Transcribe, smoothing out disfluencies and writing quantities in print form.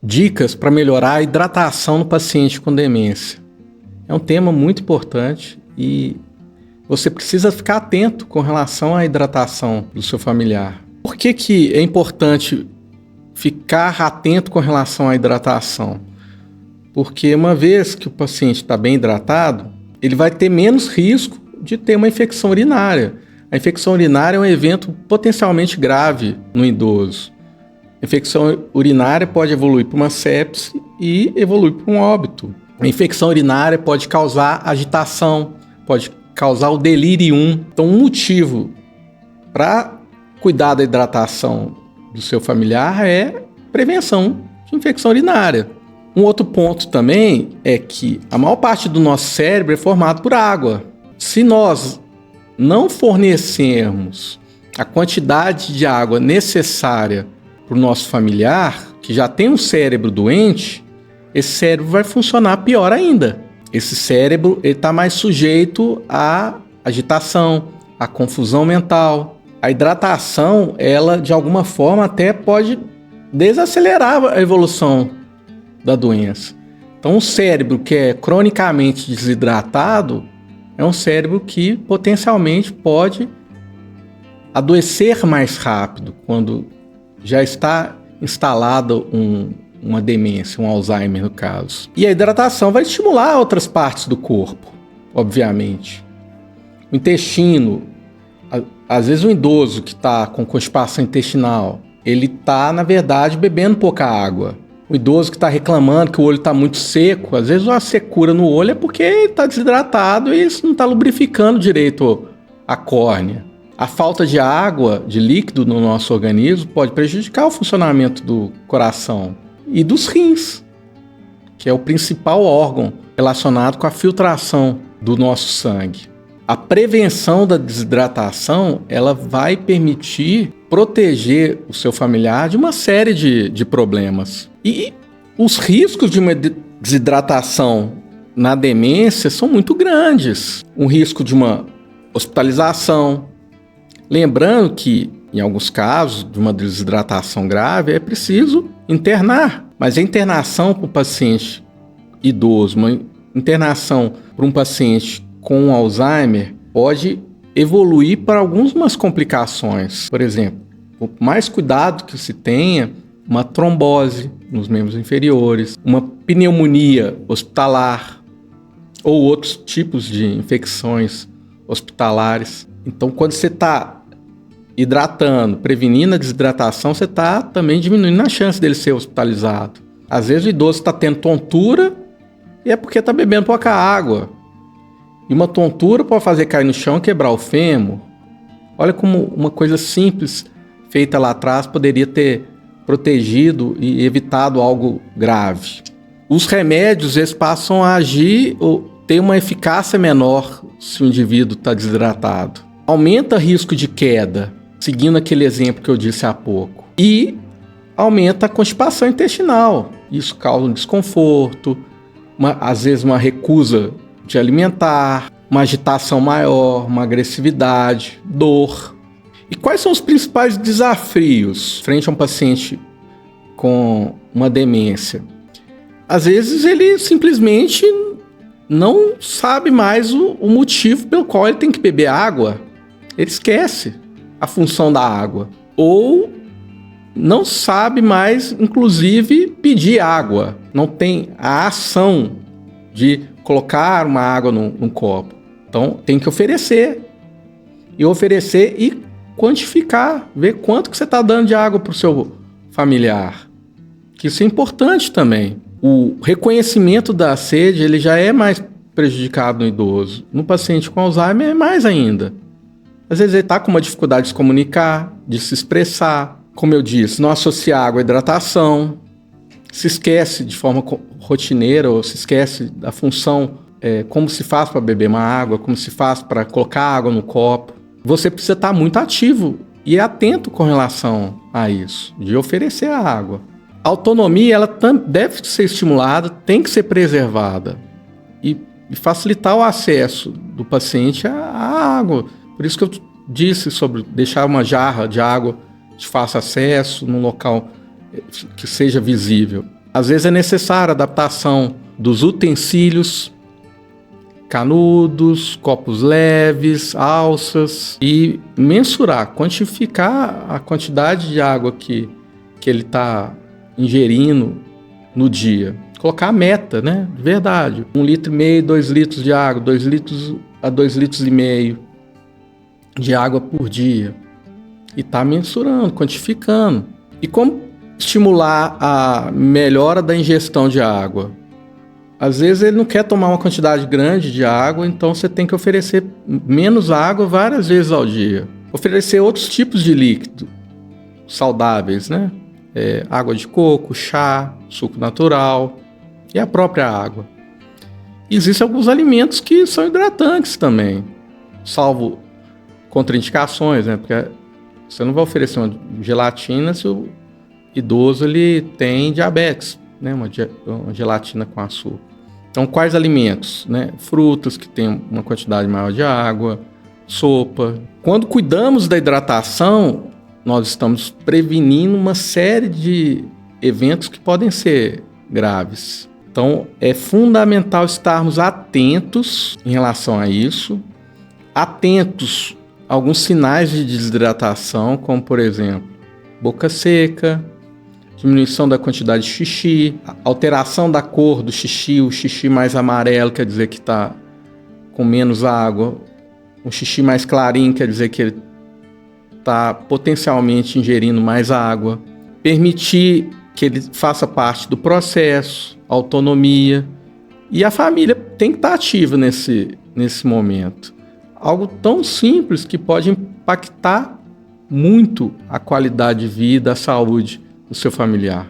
Dicas para melhorar a hidratação no paciente com demência. É um tema muito importante e você precisa ficar atento com relação à hidratação do seu familiar. Por que é importante ficar atento com relação à hidratação? Porque uma vez que o paciente está bem hidratado, ele vai ter menos risco de ter uma infecção urinária. A infecção urinária é um evento potencialmente grave no idoso. A infecção urinária pode evoluir para uma sepse e evoluir para um óbito. A infecção urinária pode causar agitação, pode causar o delirium. Então, um motivo para cuidar da hidratação do seu familiar é prevenção de infecção urinária. Um outro ponto também é que a maior parte do nosso cérebro é formado por água. Se nós não fornecermos a quantidade de água necessária para o nosso familiar, que já tem um cérebro doente, esse cérebro vai funcionar pior ainda. Esse cérebro está mais sujeito à agitação, à confusão mental. A hidratação, ela de alguma forma até pode desacelerar a evolução da doença. Então, um cérebro que é cronicamente desidratado é um cérebro que potencialmente pode adoecer mais rápido quando já está instalada uma demência, um Alzheimer no caso. E a hidratação vai estimular outras partes do corpo, obviamente. O intestino, às vezes um idoso que está com constipação intestinal, ele está, na verdade, bebendo pouca água. O idoso que está reclamando que o olho está muito seco, às vezes a secura no olho é porque ele está desidratado e isso não está lubrificando direito a córnea. A falta de água, de líquido no nosso organismo pode prejudicar o funcionamento do coração e dos rins, que é o principal órgão relacionado com a filtração do nosso sangue. A prevenção da desidratação, ela vai permitir proteger o seu familiar de uma série de problemas. E os riscos de uma desidratação na demência são muito grandes. Um risco de uma hospitalização. Lembrando que, em alguns casos, de uma desidratação grave, é preciso internar. Mas a internação para o paciente idoso, uma internação para um paciente com Alzheimer, pode evoluir para algumas complicações. Por exemplo, o mais cuidado que se tenha, uma trombose nos membros inferiores, uma pneumonia hospitalar ou outros tipos de infecções hospitalares. Então, quando você está hidratando, prevenindo a desidratação, você está também diminuindo a chance dele ser hospitalizado. Às vezes o idoso está tendo tontura e é porque está bebendo pouca água. E uma tontura pode fazer cair no chão e quebrar o fêmur. Olha como uma coisa simples feita lá atrás poderia ter protegido e evitado algo grave. Os remédios, eles passam a agir ou ter uma eficácia menor se o indivíduo está desidratado. Aumenta o risco de queda, seguindo aquele exemplo que eu disse há pouco. E aumenta a constipação intestinal. Isso causa um desconforto, às vezes uma recusa de alimentar, uma agitação maior, uma agressividade, dor. E quais são os principais desafios frente a um paciente com uma demência? Às vezes ele simplesmente não sabe mais o motivo pelo qual ele tem que beber água. Ele esquece a função da água. Ou não sabe mais, inclusive, pedir água. Não tem a ação de colocar uma água num copo. Então, tem que oferecer. E oferecer e quantificar. Ver quanto que você está dando de água para o seu familiar. Que isso é importante também. O reconhecimento da sede, ele já é mais prejudicado no idoso. No paciente com Alzheimer é mais ainda. Às vezes ele está com uma dificuldade de se comunicar, de se expressar. Como eu disse, não associa água à hidratação. Se esquece de forma rotineira ou se esquece da função, como se faz para beber uma água, como se faz para colocar água no copo. Você precisa estar muito ativo e atento com relação a isso, de oferecer a água. A autonomia, ela deve ser estimulada, tem que ser preservada e facilitar o acesso do paciente à água. Por isso que eu disse sobre deixar uma jarra de água de fácil acesso, num local que seja visível. Às vezes é necessária adaptação dos utensílios, canudos, copos leves, alças, e mensurar, quantificar a quantidade de água que ele está ingerindo no dia. Colocar a meta, né? De verdade. 1,5 litro, 2 litros de água, 2 litros a 2,5 litros de água por dia. E tá mensurando, quantificando. E como estimular a melhora da ingestão de água? Às vezes ele não quer tomar uma quantidade grande de água, então você tem que oferecer menos água várias vezes ao dia. Oferecer outros tipos de líquido saudáveis, né? Água de coco, chá, suco natural e a própria água. Existem alguns alimentos que são hidratantes também, salvo contraindicações, né? Porque você não vai oferecer uma gelatina se o idoso ele tem diabetes, né? Uma gelatina com açúcar. Então, quais alimentos? Né? Frutas que têm uma quantidade maior de água, sopa. Quando cuidamos da hidratação, nós estamos prevenindo uma série de eventos que podem ser graves. Então, é fundamental estarmos atentos em relação a isso, atentos a alguns sinais de desidratação, como, por exemplo, boca seca, diminuição da quantidade de xixi, alteração da cor do xixi, o xixi mais amarelo quer dizer que está com menos água, um xixi mais clarinho quer dizer que ele está potencialmente ingerindo mais água. Permitir que ele faça parte do processo, autonomia, e a família tem que estar ativa nesse momento. Algo tão simples que pode impactar muito a qualidade de vida, a saúde do seu familiar.